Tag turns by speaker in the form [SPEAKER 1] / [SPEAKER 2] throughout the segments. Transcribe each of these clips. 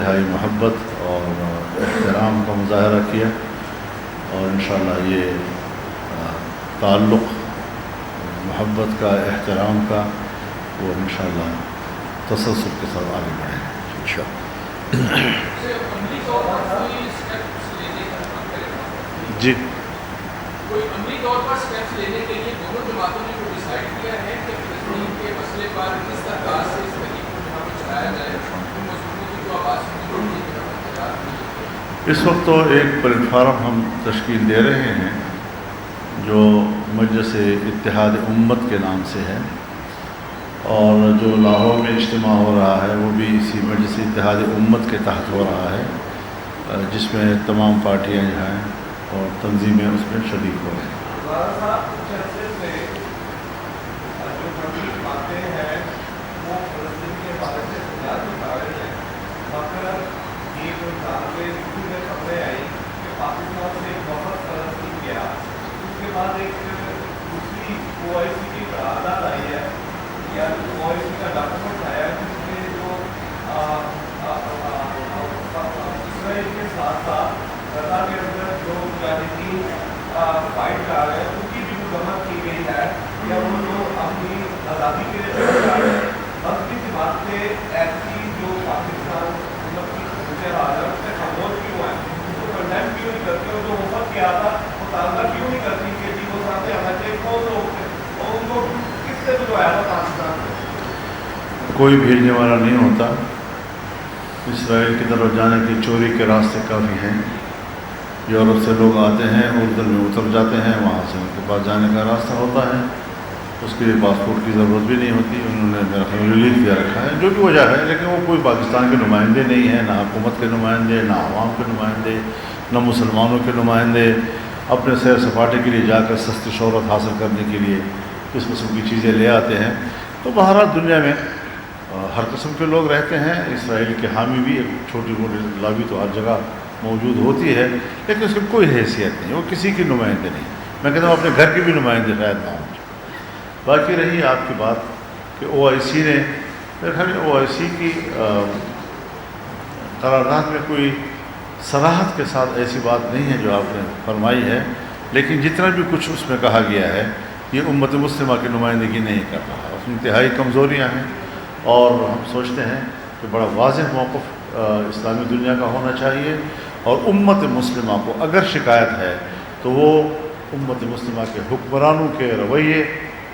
[SPEAKER 1] انتہائی محبت اور احترام کا مظاہرہ کیا، اور انشاءاللہ یہ تعلق محبت کا، احترام کا، وہ انشاءاللہ تسلسل کے ساتھ آگے بڑھیں گے انشاءاللہ۔ جی،
[SPEAKER 2] کوئی عملی طور پر اسٹیپس لینے کے لیے دونوں جماعتوں نے جو ڈیسائیڈ کیا ہے کہ فلسطین کے مسئلے پر کس طرح سے اس تحریک کو جہاں پہ چلایا جائے، ان مضمونوں کی جو آواز
[SPEAKER 1] اس وقت تو ایک پلیٹ فارم ہم تشکیل دے رہے ہیں جو مجلس اتحاد امت کے نام سے ہے، اور جو لاہور میں اجتماع ہو رہا ہے وہ بھی اسی مجلس اتحاد امت کے تحت ہو رہا ہے، جس میں تمام پارٹیاں جو ہیں اور تنظیمیں اس میں شریک ہو رہے ہیں۔
[SPEAKER 2] فائٹ کر رہے ہیں ان کی بھی مذمت کی گئی ہے یا وہ لوگ اپنی آزادی کے لیے لڑ رہے ہیں، بس کسی بات سے ایسی جو پاکستان حکومت کی صورت حال ہے اس سے خاموش کیوں ہے، اس کو کنڈیم کیوں نہیں کرتے، اور جو وفد کیا تھا وہ تازہ کیوں نہیں کرتی کہ جی وہ ساتھ آنا چاہیے، کون لوگ تھے اور ان کو کس سے بجوایا تھا پاکستان سے؟
[SPEAKER 1] کوئی بھیجنے والا نہیں ہوتا۔ اسرائیل کی طرف جانے کی چوری کے راستے کافی ہیں، یورپ سے لوگ آتے ہیں، اردن میں اتر جاتے ہیں، وہاں سے ان کے پاس جانے کا راستہ ہوتا ہے، اس کے لیے پاسپورٹ کی ضرورت بھی نہیں ہوتی، انہوں نے میرا خیال ریلیف دے رکھا ہے، جو بھی وجہ ہے، لیکن وہ کوئی پاکستان کے نمائندے نہیں ہیں، نہ حکومت کے نمائندے، نہ عوام کے نمائندے، نہ مسلمانوں کے نمائندے، اپنے سیر سپاٹے کے لیے جا کر سستی شہرت حاصل کرنے کے لیے اس قسم کی چیزیں لے آتے ہیں۔ تو بہرحال دنیا میں ہر قسم کے لوگ رہتے ہیں، اسرائیل کے حامی بھی، ایک چھوٹی موٹی لابی تو ہر جگہ موجود ہوتی ہے، لیکن اس کی کوئی حیثیت نہیں، وہ کسی کی نمائندے نہیں۔ میں کہتا ہوں اپنے گھر کے بھی نمائندے شاید نہ ہوں۔ باقی رہی آپ کی بات کہ او آئی سی نے، میرے خیال میں او آئی سی کی قرارداد میں کوئی صراحت کے ساتھ ایسی بات نہیں ہے جو آپ نے فرمائی ہے، لیکن جتنا بھی کچھ اس میں کہا گیا ہے یہ امت مسلمہ کی نمائندگی نہیں کر رہا، اس میں انتہائی کمزوریاں ہیں، اور ہم سوچتے ہیں کہ بڑا واضح موقف اسلامی دنیا کا ہونا چاہیے، اور امت مسلمہ کو اگر شکایت ہے تو وہ امت مسلمہ کے حکمرانوں کے رویے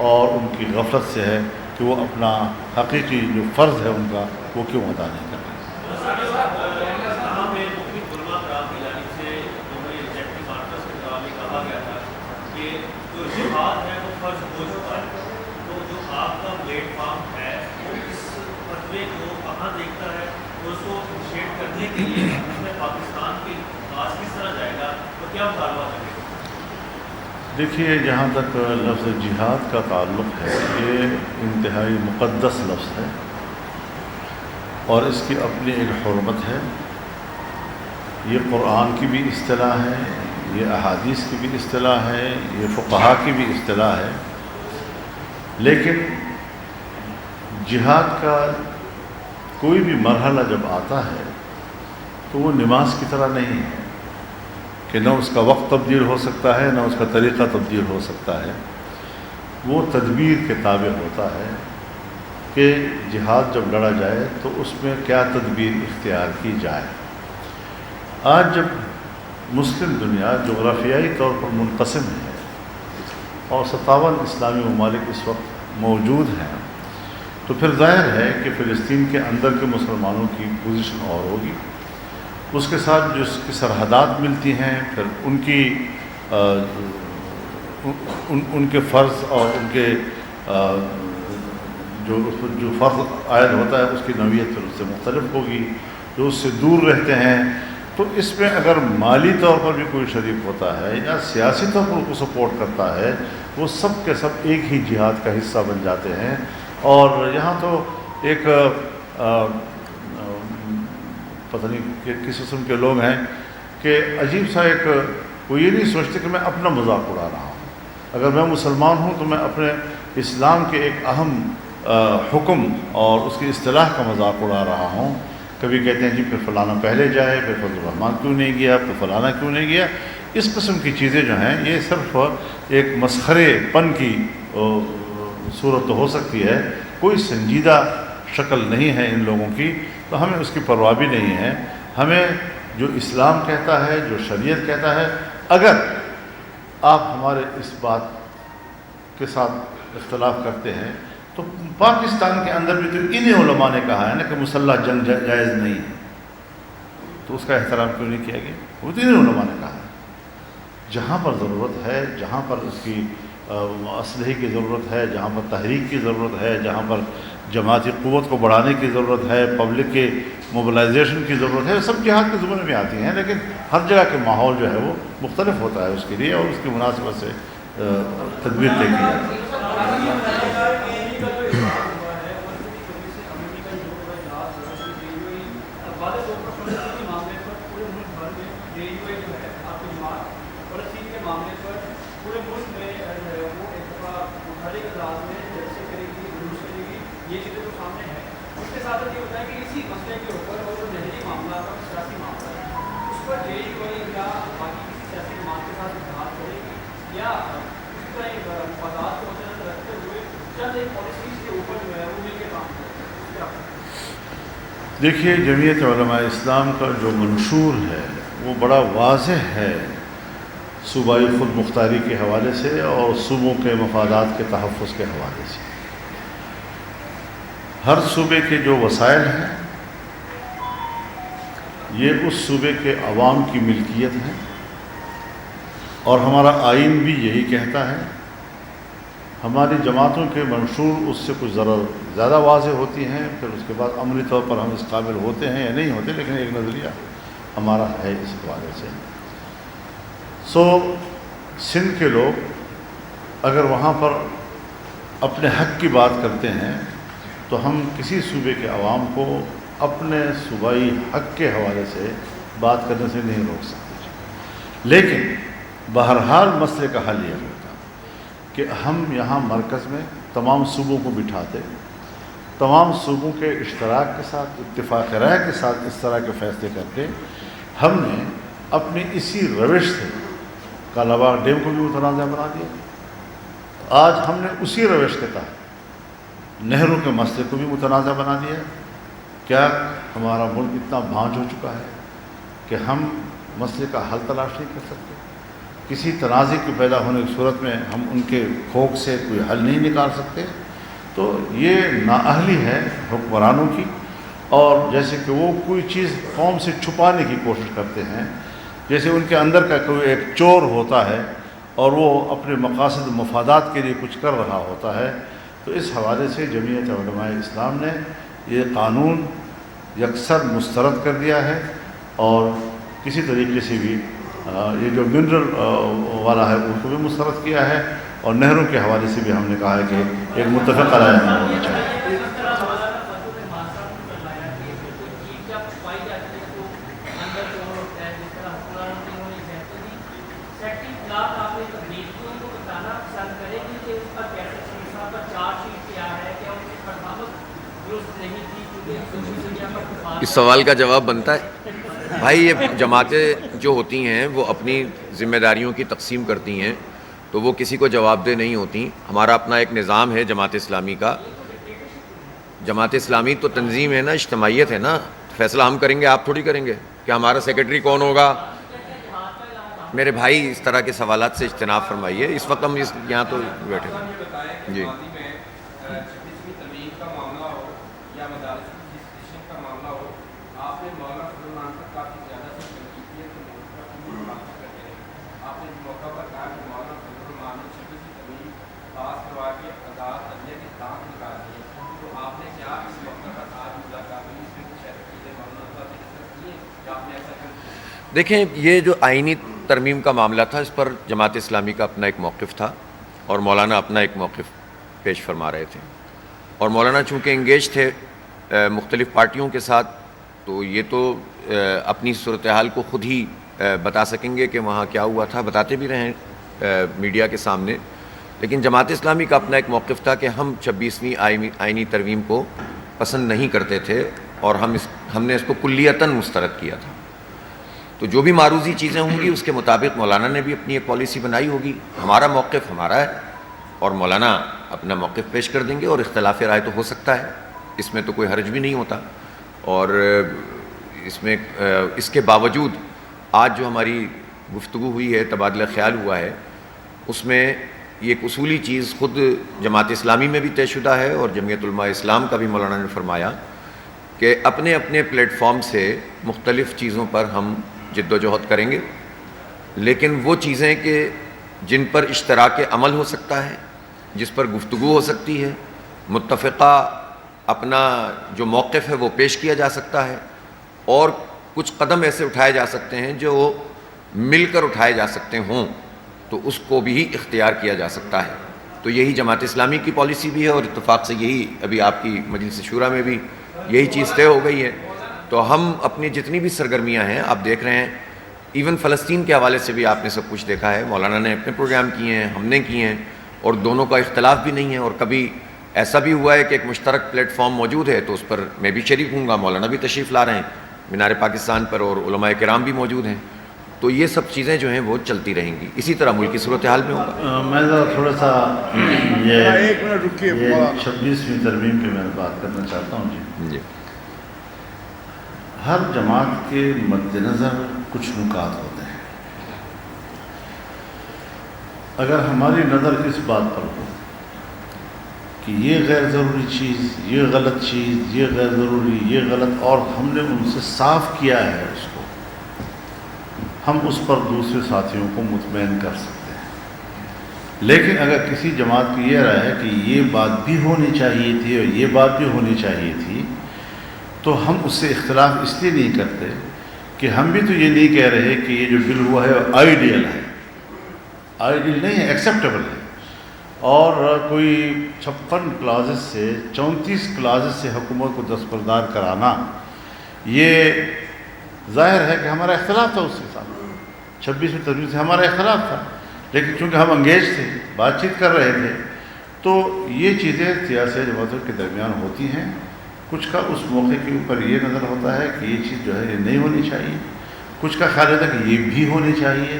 [SPEAKER 1] اور ان کی غفلت سے ہے کہ وہ اپنا حقیقی جو فرض ہے ان کا وہ کیوں ادا نہیں کر رہے۔ دیکھیے، جہاں تک لفظ جہاد کا تعلق ہے یہ انتہائی مقدس لفظ ہے، اور اس کی اپنی ایک حرمت ہے، یہ قرآن کی بھی اصطلاح ہے، یہ احادیث کی بھی اصطلاح ہے، یہ فقہا کی بھی اصطلاح ہے، لیکن جہاد کا کوئی بھی مرحلہ جب آتا ہے تو وہ نماز کی طرح نہیں ہے کہ نہ اس کا وقت تبدیل ہو سکتا ہے نہ اس کا طریقہ تبدیل ہو سکتا ہے، وہ تدبیر کے تابع ہوتا ہے کہ جہاد جب لڑا جائے تو اس میں کیا تدبیر اختیار کی جائے۔ آج جب مسلم دنیا جغرافیائی طور پر منقسم ہے اور 57 اسلامی ممالک اس وقت موجود ہیں، تو پھر ظاہر ہے کہ فلسطین کے اندر کے مسلمانوں کی پوزیشن اور ہوگی، اس کے ساتھ جو اس کی سرحدات ملتی ہیں، پھر ان کے فرض اور ان کے جو فرض عائد ہوتا ہے اس کی نوعیت پھر اس سے مختلف ہوگی، جو اس سے دور رہتے ہیں۔ تو اس میں اگر مالی طور پر بھی کوئی شریک ہوتا ہے یا سیاسی طور پر کو سپورٹ کرتا ہے، وہ سب کے سب ایک ہی جہاد کا حصہ بن جاتے ہیں۔ اور یہاں تو ایک پتہ نہیں کہ کس قسم کے لوگ ہیں کہ عجیب سا ایک، وہ یہ نہیں سوچتے کہ میں اپنا مذاق اڑا رہا ہوں، اگر میں مسلمان ہوں تو میں اپنے اسلام کے ایک اہم حکم اور اس کی اصطلاح کا مذاق اڑا رہا ہوں، کبھی کہتے ہیں جی پھر فلانا پہلے جائے، پھر فضل الرحمان کیوں نہیں گیا، پھر فلانا کیوں نہیں گیا. اس قسم کی چیزیں جو ہیں یہ صرف ایک مسخرے پن کی صورت تو ہو سکتی ہے، کوئی سنجیدہ شکل نہیں ہے ان لوگوں کی، تو ہمیں اس کی پرواہ بھی نہیں ہے. ہمیں جو اسلام کہتا ہے، جو شریعت کہتا ہے، اگر آپ ہمارے اس بات کے ساتھ اختلاف کرتے ہیں تو پاکستان کے اندر بھی تو انہیں علماء نے کہا ہے نا کہ مسلح جنگ جائز نہیں ہے، تو اس کا احترام کیوں نہیں کیا گیا؟ وہ تو انہیں علماء نے کہا ہے. جہاں پر ضرورت ہے، جہاں پر اس کی اسلحے کی ضرورت ہے، جہاں پر تحریک کی ضرورت ہے، جہاں پر جماعتی قوت کو بڑھانے کی ضرورت ہے، پبلک کے موبلائزیشن کی ضرورت ہے، سب جہاد کے زمرے میں آتی ہیں. لیکن ہر جگہ کے ماحول جو ہے وہ مختلف ہوتا ہے اس کے لیے، اور اس کی مناسبت سے تدبیر طے کی جاتی ہے. دیکھیے، جمعیت علماء اسلام کا جو منشور ہے وہ بڑا واضح ہے صوبائی خود مختاری کے حوالے سے اور صوبوں کے مفادات کے تحفظ کے حوالے سے. ہر صوبے کے جو وسائل ہیں یہ اس صوبے کے عوام کی ملکیت ہے، اور ہمارا آئین بھی یہی کہتا ہے. ہماری جماعتوں کے منشور اس سے کچھ ذرا زیادہ واضح ہوتی ہیں، پھر اس کے بعد عملی طور پر ہم اس قابل ہوتے ہیں یا نہیں ہوتے، لیکن ایک نظریہ ہمارا ہے اس حوالے سے. سندھ کے لوگ اگر وہاں پر اپنے حق کی بات کرتے ہیں تو ہم کسی صوبے کے عوام کو اپنے صوبائی حق کے حوالے سے بات کرنے سے نہیں روک سکتے. لیکن بہرحال مسئلے کا حل یہ ہوتا کہ ہم یہاں مرکز میں تمام صوبوں کو بٹھاتے، تمام صوبوں کے اشتراک کے ساتھ، اتفاق رائے کے ساتھ اس طرح کے فیصلے کرتے. ہم نے اپنی اسی روش سے کالاباغ ڈیم کو بھی متنازع بنا دیا. آج ہم نے اسی روش کے تحت نہروں کے مسئلے کو بھی متنازع بنا دیا. کیا ہمارا ملک اتنا بھانج ہو چکا ہے کہ ہم مسئلے کا حل تلاش نہیں کر سکتے؟ کسی تنازع کے پیدا ہونے کی صورت میں ہم ان کے کھوک سے کوئی حل نہیں نکال سکتے؟ تو یہ نااہلی ہے حکمرانوں کی. اور جیسے کہ وہ کوئی چیز قوم سے چھپانے کی کوشش کرتے ہیں، جیسے ان کے اندر کا کوئی ایک چور ہوتا ہے اور وہ اپنے مقاصد مفادات کے لیے کچھ کر رہا ہوتا ہے. تو اس حوالے سے جمعیت علماء اسلام نے یہ قانون یکسر مسترد کر دیا ہے، اور کسی طریقے سے بھی یہ جو منرل والا ہے ان کو بھی مسترد کیا ہے، اور نہروں کے حوالے سے بھی ہم نے کہا ہے کہ ایک متفق رائے ہونا چاہیے.
[SPEAKER 3] اس سوال کا جواب بنتا ہے بھائی. یہ جماعتیں جو ہوتی ہیں وہ اپنی ذمہ داریوں کی تقسیم کرتی ہیں، تو وہ کسی کو جواب دہ نہیں ہوتی. ہمارا اپنا ایک نظام ہے جماعت اسلامی کا. جماعت اسلامی تو تنظیم ہے نا، اجتماعیت ہے نا. فیصلہ ہم کریں گے، آپ تھوڑی کریں گے کہ ہمارا سیکرٹری کون ہوگا. میرے بھائی اس طرح کے سوالات سے اجتناب فرمائیے. اس وقت ہم یہاں تو بیٹھے ہیں. جی دیکھیں، یہ جو آئینی ترمیم کا معاملہ تھا اس پر جماعت اسلامی کا اپنا ایک موقف تھا، اور مولانا اپنا ایک موقف پیش فرما رہے تھے. اور مولانا چونکہ انگیج تھے مختلف پارٹیوں کے ساتھ، تو یہ تو اپنی صورتحال کو خود ہی بتا سکیں گے کہ وہاں کیا ہوا تھا. بتاتے بھی رہے میڈیا کے سامنے. لیکن جماعت اسلامی کا اپنا ایک موقف تھا کہ ہم 26ویں آئینی ترمیم کو پسند نہیں کرتے تھے. اور ہم نے اس کو کلیتاً مسترد کیا تھا. تو جو بھی معروضی چیزیں ہوں گی اس کے مطابق مولانا نے بھی اپنی ایک پالیسی بنائی ہوگی. ہمارا موقف ہمارا ہے اور مولانا اپنا موقف پیش کر دیں گے, اور اختلاف رائے تو ہو سکتا ہے, اس میں تو کوئی حرج بھی نہیں ہوتا. اور اس کے باوجود آج جو ہماری گفتگو ہوئی ہے, تبادلہ خیال ہوا ہے, اس میں یہ ایک اصولی چیز خود جماعت اسلامی میں بھی طے شدہ ہے, اور جمعیت علماء اسلام کا بھی مولانا نے فرمایا کہ اپنے اپنے پلیٹ فارم سے مختلف چیزوں پر ہم جد و جہد کریں گے, لیکن وہ چیزیں کہ جن پر اشتراک عمل ہو سکتا ہے, جس پر گفتگو ہو سکتی ہے, متفقہ اپنا جو موقف ہے وہ پیش کیا جا سکتا ہے, اور کچھ قدم ایسے اٹھائے جا سکتے ہیں جو مل کر اٹھائے جا سکتے ہوں, تو اس کو بھی اختیار کیا جا سکتا ہے. تو یہی جماعت اسلامی کی پالیسی بھی ہے, اور اتفاق سے یہی ابھی آپ کی مجلس شورا میں بھی یہی چیز طے ہو گئی ہے. تو ہم اپنی جتنی بھی سرگرمیاں ہیں آپ دیکھ رہے ہیں, ایون فلسطین کے حوالے سے بھی آپ نے سب کچھ دیکھا ہے, مولانا نے اپنے پروگرام کیے ہیں, ہم نے کیے ہیں, اور دونوں کا اختلاف بھی نہیں ہے. اور کبھی ایسا بھی ہوا ہے کہ ایک مشترک پلیٹ فارم موجود ہے تو اس پر میں بھی شریک ہوں گا, مولانا بھی تشریف لا رہے ہیں مینار پاکستان پر, اور علماء کرام بھی موجود ہیں. تو یہ سب چیزیں جو ہیں وہ چلتی رہیں گی. اسی طرح ملکی صورتحال میں ہوگا.
[SPEAKER 1] میں ذرا تھوڑا سا یہ 26ویں ترمیم پہ میں بات کرنا چاہتا ہوں.
[SPEAKER 3] جی,
[SPEAKER 1] ہر جماعت کے مد نظر کچھ نکات ہوتے ہیں. اگر ہماری نظر اس بات پر ہو کہ یہ غیر ضروری چیز, یہ غلط چیز, یہ غیر ضروری, یہ غلط, اور ہم نے ان سے صاف کیا ہے اس کو, ہم اس پر دوسرے ساتھیوں کو مطمئن کر سکتے ہیں. لیکن اگر کسی جماعت کی یہ رائے ہے کہ یہ بات بھی ہونی چاہیے تھی اور یہ بات بھی ہونی چاہیے تھی, تو ہم اس سے اختلاف اس لیے نہیں کرتے کہ ہم بھی تو یہ نہیں کہہ رہے کہ یہ جو بل ہوا ہے وہ آئیڈیل ہے. آئیڈیل نہیں ہے, ایکسیپٹیبل ہے. اور کوئی 56 کلازز سے 34 کلازز سے حکومت کو دستبردار کرانا, یہ ظاہر ہے کہ ہمارا اختلاف تھا اس کے ساتھ. 26ویں ترمیم سے ہمارا اختلاف تھا, لیکن چونکہ ہم انگیج تھے, بات چیت کر رہے تھے, تو یہ چیزیں سیاسی جماعتوں کے درمیان ہوتی ہیں. کچھ کا اس موقع کے اوپر یہ نظر ہوتا ہے کہ یہ چیز جو ہے یہ نہیں ہونی چاہیے, کچھ کا خیال ہوتا ہے کہ یہ بھی ہونی چاہیے.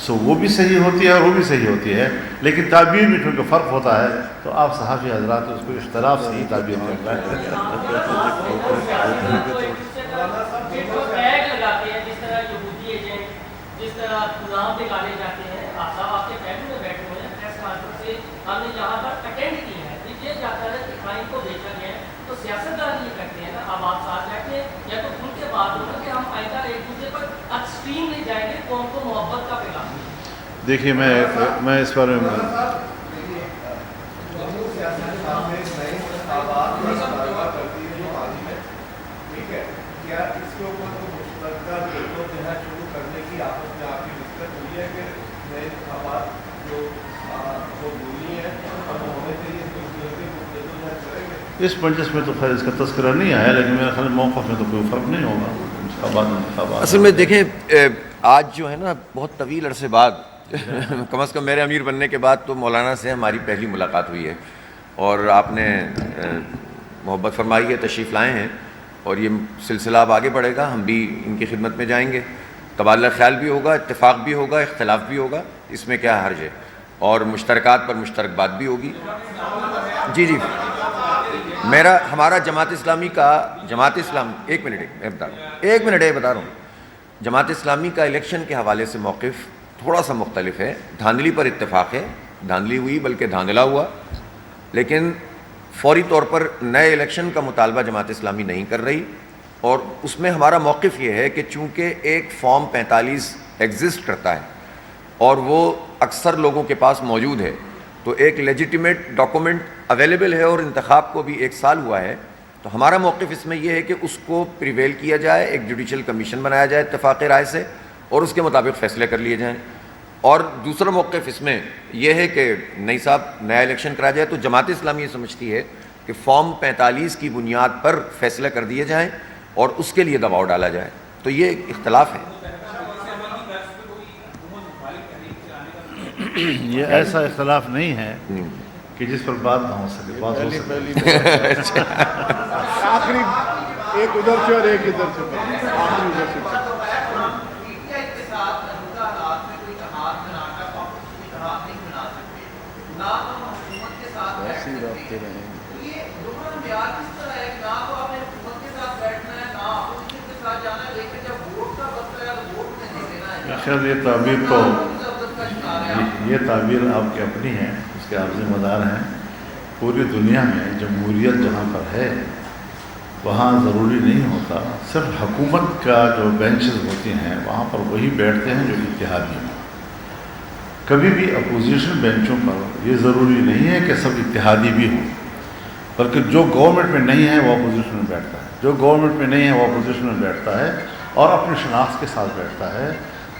[SPEAKER 1] وہ بھی صحیح ہوتی ہے اور وہ بھی صحیح ہوتی ہے, لیکن تعبیر میں چونکہ فرق ہوتا ہے تو آپ صحافی حضرات اس کو اختلاف سے ہی تعبیر کرتا ہے.
[SPEAKER 4] جس طرح نام نکالے جاتے ہیں, آپ صاحب آپ کے پہلو میں بیٹھے ہوئے ہیں, پریس کانفرنس سے ہم نے یہاں پر اٹینڈ کی ہے. یہ جاتا ہے کہ کھائن کو بیچا گیا ہے, تو سیاستدان یہ کرتے ہیں نا, اب آپ ساتھ بیٹھے ہیں یا تو کھل کے بات ہوگا کہ ہم آئندہ ایک دوسرے پر ایکسٹریم نہیں جائیں گے, قوم کو محبت کا پیغام.
[SPEAKER 1] دیکھیے میں اس بارے میں اس مجلس میں تو خیر اس کا تذکرہ نہیں آیا, لیکن میرے خیال موقف میں تو کوئی فرق نہیں ہوگا. انتخابات
[SPEAKER 3] اصل میں دیکھیں آج جو ہے نا بہت طویل عرصے بعد کم از کم میرے امیر بننے کے بعد تو مولانا سے ہماری پہلی ملاقات ہوئی ہے, اور آپ نے محبت فرمائی ہے, تشریف لائے ہیں, اور یہ سلسلہ اب آگے بڑھے گا. ہم بھی ان کی خدمت میں جائیں گے, تبادلہ خیال بھی ہوگا, اتفاق بھی ہوگا, اختلاف بھی ہوگا, اس میں کیا حرج ہے, اور مشترکات پر مشترک بات بھی ہوگی. جی جی, ہمارا جماعت اسلامی ایک منٹ بتا رہا ہوں. جماعت اسلامی کا الیکشن کے حوالے سے موقف تھوڑا سا مختلف ہے. دھاندلی پر اتفاق ہے, دھاندلی ہوئی بلکہ دھاندلا ہوا, لیکن فوری طور پر نئے الیکشن کا مطالبہ جماعت اسلامی نہیں کر رہی. اور اس میں ہمارا موقف یہ ہے کہ چونکہ ایک فارم 45 ایگزسٹ کرتا ہے اور وہ اکثر لوگوں کے پاس موجود ہے, تو ایک لیجیٹیمیٹ ڈاکومنٹ اویلیبل ہے, اور انتخاب کو بھی 1 سال ہوا ہے. تو ہمارا موقف اس میں یہ ہے کہ اس کو پریویل کیا جائے, ایک جوڈیشل کمیشن بنایا جائے اتفاق رائے سے, اور اس کے مطابق فیصلے کر لیے جائیں. اور دوسرا موقف اس میں یہ ہے کہ نہیں صاحب نیا الیکشن کرایا جائے, تو جماعت اسلامی یہ سمجھتی ہے کہ فارم 45 کی بنیاد پر فیصلے کر دیے جائیں اور اس کے لیے دباؤ ڈالا جائے. تو یہ اختلاف ہے.
[SPEAKER 1] یہ ایسا اختلاف نہیں ہے کہ جس پر بات نہ ہو سکے. بات ہو سکے.
[SPEAKER 5] ایک ادھر سے اور ایک ادھر سے آخری ادھر سے ایسے ہی رابطے رہیں گے.
[SPEAKER 1] خیر یہ تعبیر تو یہ تعبیر آپ کی اپنی ہے، اس کے آپ ذمہ دار ہیں. پوری دنیا میں جمہوریت جہاں پر ہے وہاں ضروری نہیں ہوتا صرف حکومت کا جو بینچز ہوتی ہیں وہاں پر وہی بیٹھتے ہیں جو اتحادی ہیں. کبھی بھی اپوزیشن بینچوں پر یہ ضروری نہیں ہے کہ سب اتحادی بھی ہوں، بلکہ جو گورنمنٹ میں نہیں ہے وہ اپوزیشن میں بیٹھتا ہے، جو گورنمنٹ میں نہیں ہے وہ اپوزیشن میں بیٹھتا ہے اور اپنی شناخت کے ساتھ بیٹھتا ہے،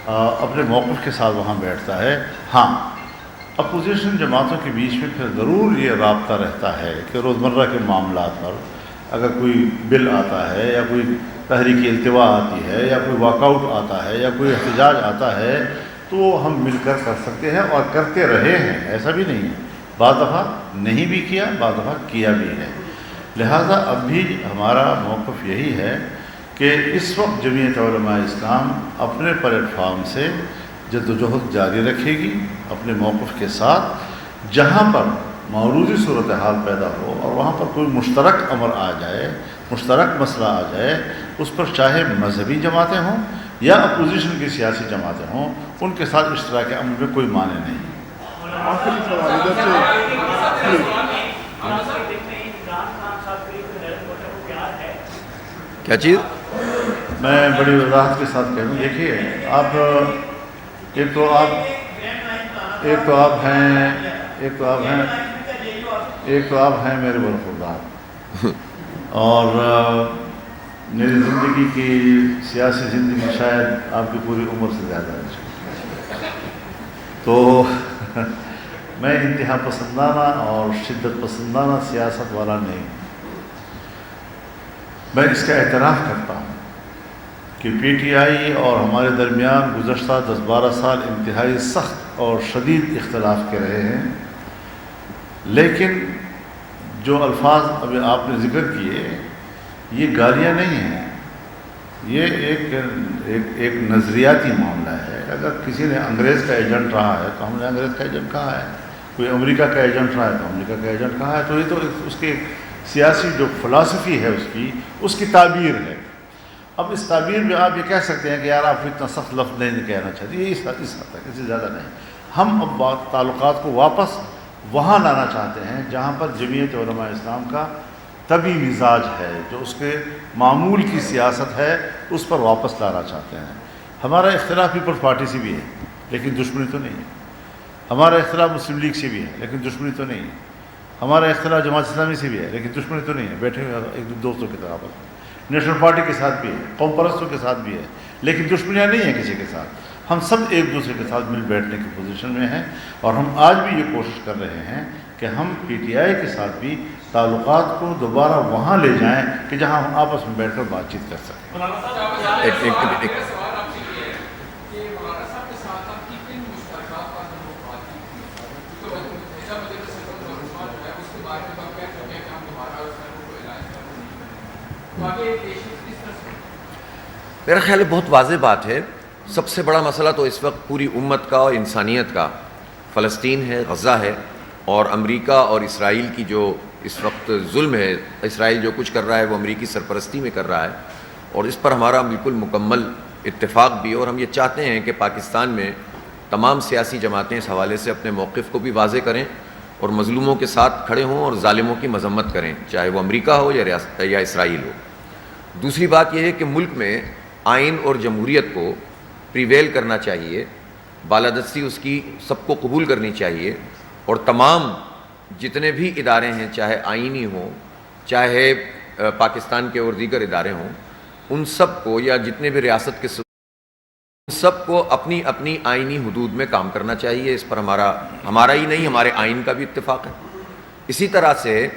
[SPEAKER 1] اپنے موقف کے ساتھ وہاں بیٹھتا ہے. ہاں اپوزیشن جماعتوں کے بیچ میں پھر ضرور یہ رابطہ رہتا ہے کہ روزمرہ کے معاملات پر اگر کوئی بل آتا ہے یا کوئی تحریک التوا آتی ہے یا کوئی واک آؤٹ آتا ہے یا کوئی احتجاج آتا ہے تو ہم مل کر سکتے ہیں اور کرتے رہے ہیں. ایسا بھی نہیں ہے، بعض دفعہ نہیں بھی کیا، بعض دفعہ کیا بھی ہے. لہٰذا اب بھی ہمارا موقف یہی ہے کہ اس وقت جمعیت علماء اسلام اپنے پلیٹ فارم سے جدوجہد جاری رکھے گی اپنے موقف کے ساتھ. جہاں پر موروثی صورتحال پیدا ہو اور وہاں پر کوئی مشترک امر آ جائے، مشترک مسئلہ آ جائے، اس پر چاہے مذہبی جماعتیں ہوں یا اپوزیشن کی سیاسی جماعتیں ہوں، ان کے ساتھ اشتراک عمل میں کوئی معنی نہیں.
[SPEAKER 5] آخری سوال ادھر سے.
[SPEAKER 3] کیا چیز؟
[SPEAKER 1] میں بڑی وضاحت کے ساتھ کہوں. دیکھیے آپ ایک تو آپ ہیں میرے برخوردار اور میری زندگی کی سیاسی زندگی شاید آپ کی پوری عمر سے زیادہ ہے. تو میں انتہا پسندانہ اور شدت پسندانہ سیاست والا نہیں. میں اس کا اعتراف کرتا ہوں کہ پی ٹی آئی اور ہمارے درمیان گزشتہ 10-12 سال انتہائی سخت اور شدید اختلاف کے رہے ہیں، لیکن جو الفاظ ابھی آپ نے ذکر کیے یہ گالیاں نہیں ہیں، یہ ایک نظریاتی معاملہ ہے. اگر کسی نے انگریز کا ایجنٹ رہا ہے تو ہم نے انگریز کا ایجنٹ کہا ہے، کوئی امریکہ کا ایجنٹ رہا ہے تو امریکہ کا ایجنٹ کہا ہے. تو یہ تو اس کے سیاسی جو فلسفی ہے اس کی تعبیر ہے. اب اس تعبیر میں آپ یہ کہہ سکتے ہیں کہ یار آپ اتنا سخت لفظ نہیں کہنا چاہتے، یہ اس حد تک، اس سے زیادہ نہیں. ہم اب تعلقات کو واپس وہاں لانا چاہتے ہیں جہاں پر جمعیت علماء اسلام کا طبی مزاج ہے، جو اس کے معمول کی سیاست ہے اس پر واپس لانا چاہتے ہیں. ہمارا اختلاف پیپلز پارٹی سے بھی ہے لیکن دشمنی تو نہیں ہے. ہمارا اختلاف مسلم لیگ سے بھی ہے لیکن دشمنی تو نہیں ہے. ہمارا اختلاف جماعت اسلامی سے بھی ہے لیکن دشمنی تو نہیں ہے. بیٹھے ہوئے ایک دوستوں کی طرح پر نیشنل پارٹی کے ساتھ بھی ہے، قوم پرستوں کے ساتھ بھی ہے، لیکن دشمنیاں نہیں ہیں کسی کے ساتھ. ہم سب ایک دوسرے کے ساتھ مل بیٹھنے کی پوزیشن میں ہیں اور ہم آج بھی یہ کوشش کر رہے ہیں کہ ہم پی ٹی آئی کے ساتھ بھی تعلقات کو دوبارہ وہاں لے جائیں کہ جہاں ہم آپس میں بیٹھ کر بات چیت کر سکیں.
[SPEAKER 3] میرا خیال ہے بہت واضح بات ہے. سب سے بڑا مسئلہ تو اس وقت پوری امت کا اور انسانیت کا فلسطین ہے، غزہ ہے، اور امریکہ اور اسرائیل کی جو اس وقت ظلم ہے. اسرائیل جو کچھ کر رہا ہے وہ امریکی سرپرستی میں کر رہا ہے اور اس پر ہمارا بالکل مکمل اتفاق بھی ہے. اور ہم یہ چاہتے ہیں کہ پاکستان میں تمام سیاسی جماعتیں اس حوالے سے اپنے موقف کو بھی واضح کریں اور مظلوموں کے ساتھ کھڑے ہوں اور ظالموں کی مذمت کریں، چاہے وہ امریکہ ہو یا اسرائیل ہو. دوسری بات یہ ہے کہ ملک میں آئین اور جمہوریت کو پریویل کرنا چاہیے، بالادستی اس کی سب کو قبول کرنی چاہیے اور تمام جتنے بھی ادارے ہیں، چاہے آئینی ہوں، چاہے پاکستان کے اور دیگر ادارے ہوں، ان سب کو یا جتنے بھی ریاست کے سب کو اپنی اپنی آئینی حدود میں کام کرنا چاہیے. اس پر ہمارا ہی نہیں، ہمارے آئین کا بھی اتفاق ہے. اسی طرح سے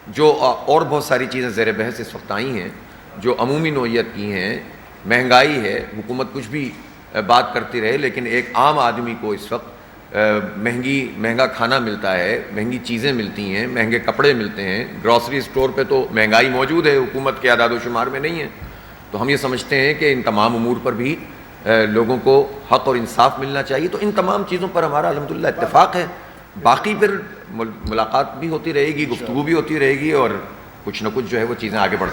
[SPEAKER 3] جو اور بہت ساری چیزیں زیر بحث اس وقت آئی ہیں جو عمومی نوعیت کی ہیں، مہنگائی ہے، حکومت کچھ بھی بات کرتی رہے لیکن ایک عام آدمی کو اس وقت مہنگا کھانا ملتا ہے، مہنگی چیزیں ملتی ہیں، مہنگے کپڑے ملتے ہیں، گروسری سٹور پہ تو مہنگائی موجود ہے، حکومت کے اعداد و شمار میں نہیں ہے. تو ہم یہ سمجھتے ہیں کہ ان تمام امور پر بھی لوگوں کو حق اور انصاف ملنا چاہیے. تو ان تمام چیزوں پر ہمارا الحمدللہ اتفاق ہے. باقی پھر ملاقات بھی ہوتی رہے گی، گفتگو بھی ہوتی رہے گی، اور کچھ نہ کچھ جو ہے وہ چیزیں آگے بڑھتی